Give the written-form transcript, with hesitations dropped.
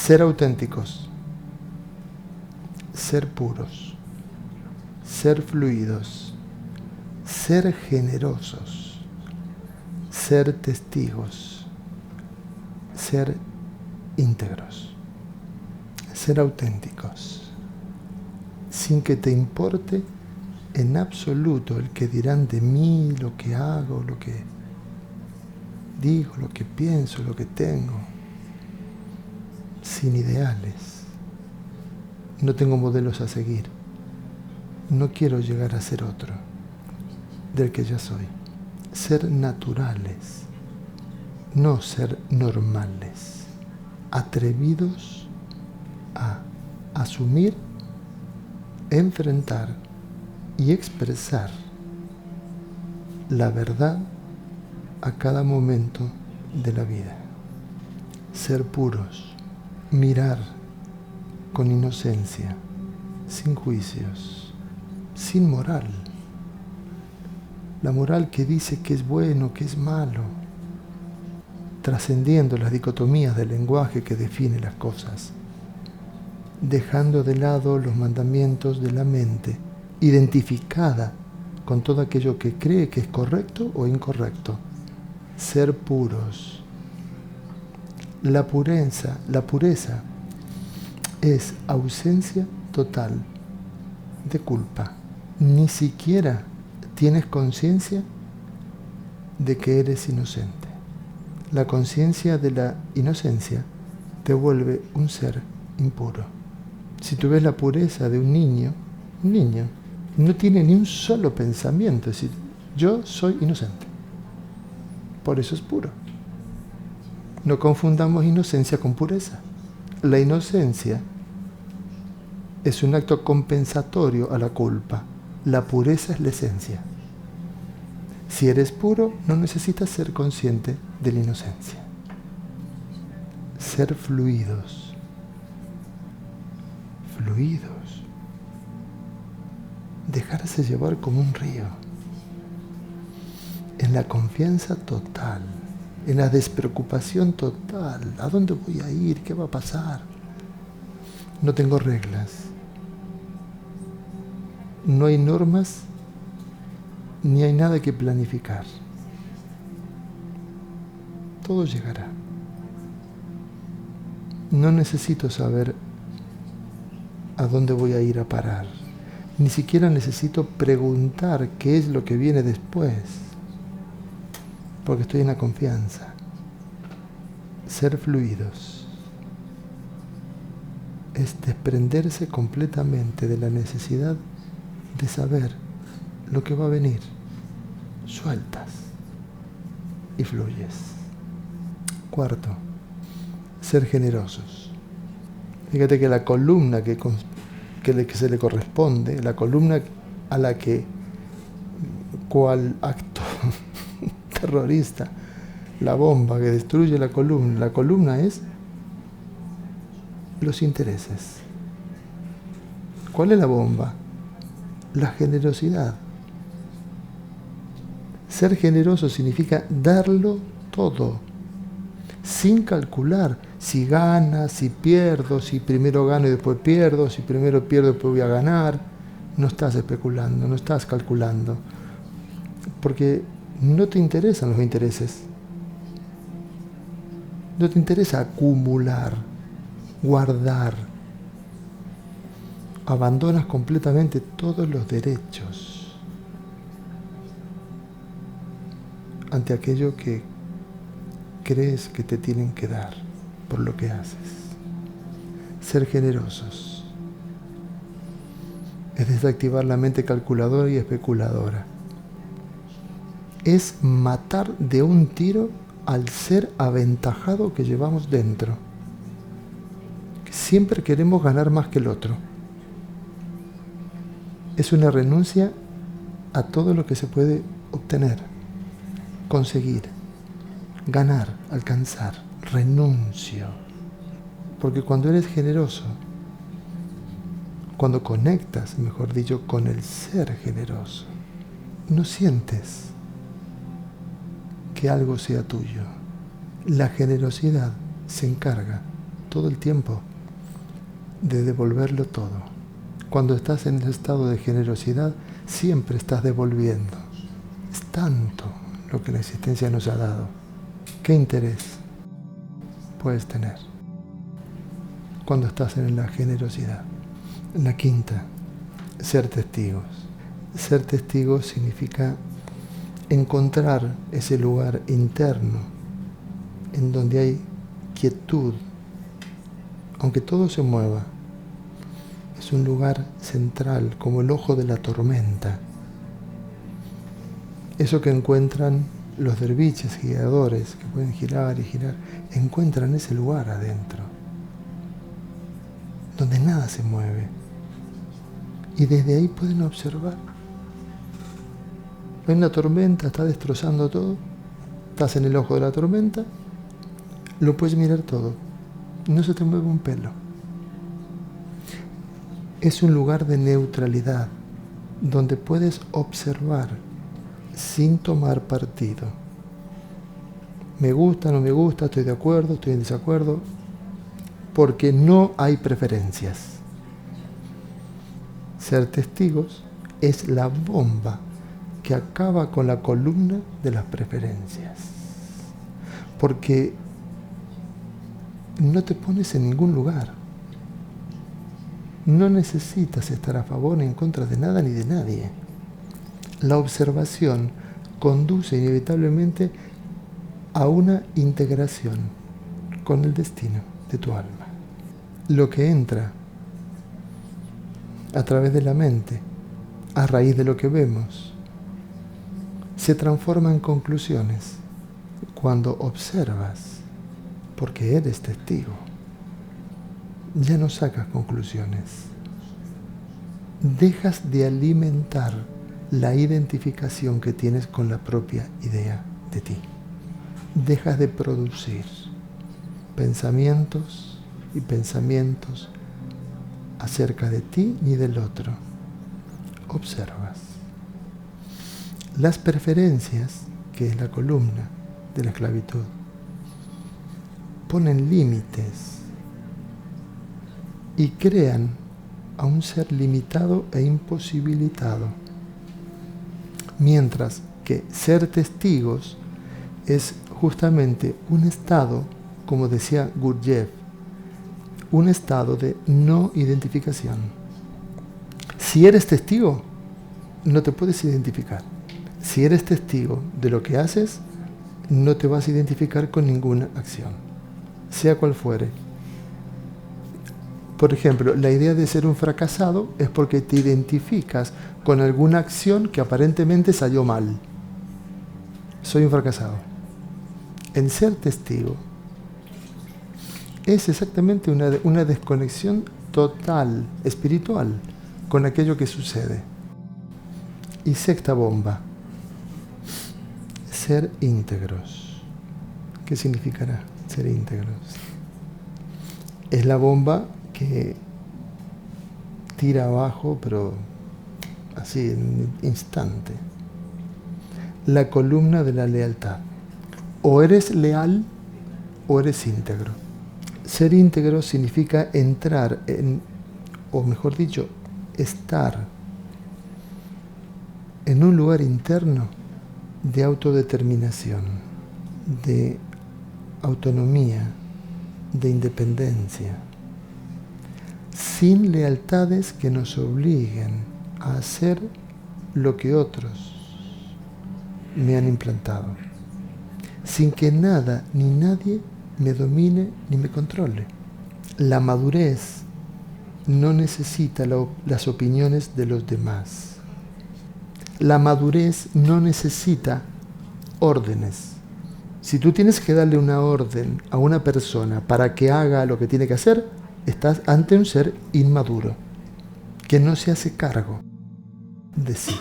Ser auténticos, ser puros, ser fluidos, ser generosos, ser testigos, ser íntegros, ser auténticos, sin que te importe en absoluto el que dirán de mí, lo que hago, lo que digo, lo que pienso, lo que tengo, sin ideales. No tengo modelos a seguir. No quiero llegar a ser otro del que ya soy. Ser naturales, no ser normales. Atrevidos a asumir, enfrentar y expresar la verdad a cada momento de la vida. Ser puros, mirar con inocencia, sin juicios, sin moral. La moral que dice que es bueno, que es malo, trascendiendo las dicotomías del lenguaje que define las cosas, dejando de lado los mandamientos de la mente, identificada con todo aquello que cree que es correcto o incorrecto. Ser puros. La pureza es ausencia total de culpa. Ni siquiera tienes conciencia de que eres inocente. La conciencia de la inocencia te vuelve un ser impuro. Si tú ves la pureza de un niño no tiene ni un solo pensamiento, es decir, yo soy inocente. Por eso es puro. No confundamos inocencia con pureza. La inocencia es un acto compensatorio a la culpa. La pureza es la esencia. Si eres puro, no necesitas ser consciente de la inocencia. Ser fluidos. Fluidos. Dejarse llevar como un río. En la confianza total. En la despreocupación total. ¿A dónde voy a ir? ¿Qué va a pasar? No tengo reglas. No hay normas, ni hay nada que planificar. Todo llegará. No necesito saber a dónde voy a ir a parar. Ni siquiera necesito preguntar qué es lo que viene después, porque estoy en la confianza. Ser fluidos es desprenderse completamente de la necesidad de saber lo que va a venir. Sueltas y fluyes. Cuarto, ser generosos. Fíjate que la columna que se le corresponde, la columna a la que, cual acto terrorista, la bomba que destruye la columna es los intereses. ¿Cuál es la bomba? La generosidad. Ser generoso significa darlo todo, sin calcular si gana, si pierdo, si primero gano y después pierdo, si primero pierdo y después voy a ganar. No estás especulando, no estás calculando, porque no te interesan los intereses. No te interesa acumular, guardar. Abandonas completamente todos los derechos ante aquello que crees que te tienen que dar por lo que haces. Ser generosos es desactivar la mente calculadora y especuladora. Es matar de un tiro al ser aventajado que llevamos dentro. Siempre queremos ganar más que el otro. Es una renuncia a todo lo que se puede obtener, conseguir, ganar, alcanzar. Renuncio. Porque cuando eres generoso, cuando conectas, mejor dicho, con el ser generoso, no sientes que algo sea tuyo. La generosidad se encarga todo el tiempo de devolverlo todo. Cuando estás en el estado de generosidad, siempre estás devolviendo. Es tanto lo que la existencia nos ha dado. ¿Qué interés puedes tener cuando estás en la generosidad? La quinta, ser testigos. Ser testigos significa encontrar ese lugar interno en donde hay quietud, aunque todo se mueva. Es un lugar central, como el ojo de la tormenta. Eso que encuentran los derviches guiadores, que pueden girar y girar, encuentran ese lugar adentro, donde nada se mueve. Y desde ahí pueden observar. Hay una tormenta, está destrozando todo. Estás en el ojo de la tormenta, lo puedes mirar todo. No se te mueve un pelo. Es un lugar de neutralidad, donde puedes observar sin tomar partido. Me gusta, no me gusta, estoy de acuerdo, estoy en desacuerdo, porque no hay preferencias. Ser testigos es la bomba que acaba con la columna de las preferencias, porque no te pones en ningún lugar. No necesitas estar a favor ni en contra de nada ni de nadie. La observación conduce inevitablemente a una integración con el destino de tu alma. Lo que entra a través de la mente, a raíz de lo que vemos, se transforma en conclusiones cuando observas, porque eres testigo. Ya no sacas conclusiones. Dejas de alimentar la identificación que tienes con la propia idea de ti. Dejas de producir pensamientos y pensamientos acerca de ti ni del otro. Observas. Las preferencias, que es la columna de la esclavitud, ponen límites y crean a un ser limitado e imposibilitado. Mientras que ser testigos es justamente un estado, como decía Gurdjieff, un estado de no identificación. Si eres testigo, no te puedes identificar. Si eres testigo de lo que haces, no te vas a identificar con ninguna acción, sea cual fuere. Por ejemplo, la idea de ser un fracasado es porque te identificas con alguna acción que aparentemente salió mal. Soy un fracasado. En ser testigo es exactamente una desconexión total, espiritual, con aquello que sucede. Y sexta bomba, ser íntegros. ¿Qué significará ser íntegros? Es la bomba que tira abajo, pero así, en un instante. La columna de la lealtad. O eres leal o eres íntegro. Ser íntegro significa entrar en, o mejor dicho, estar en un lugar interno de autodeterminación, de autonomía, de independencia, sin lealtades que nos obliguen a hacer lo que otros me han implantado, sin que nada ni nadie me domine ni me controle. La madurez no necesita las opiniones de los demás. La madurez no necesita órdenes. Si tú tienes que darle una orden a una persona para que haga lo que tiene que hacer, estás ante un ser inmaduro, que no se hace cargo de sí.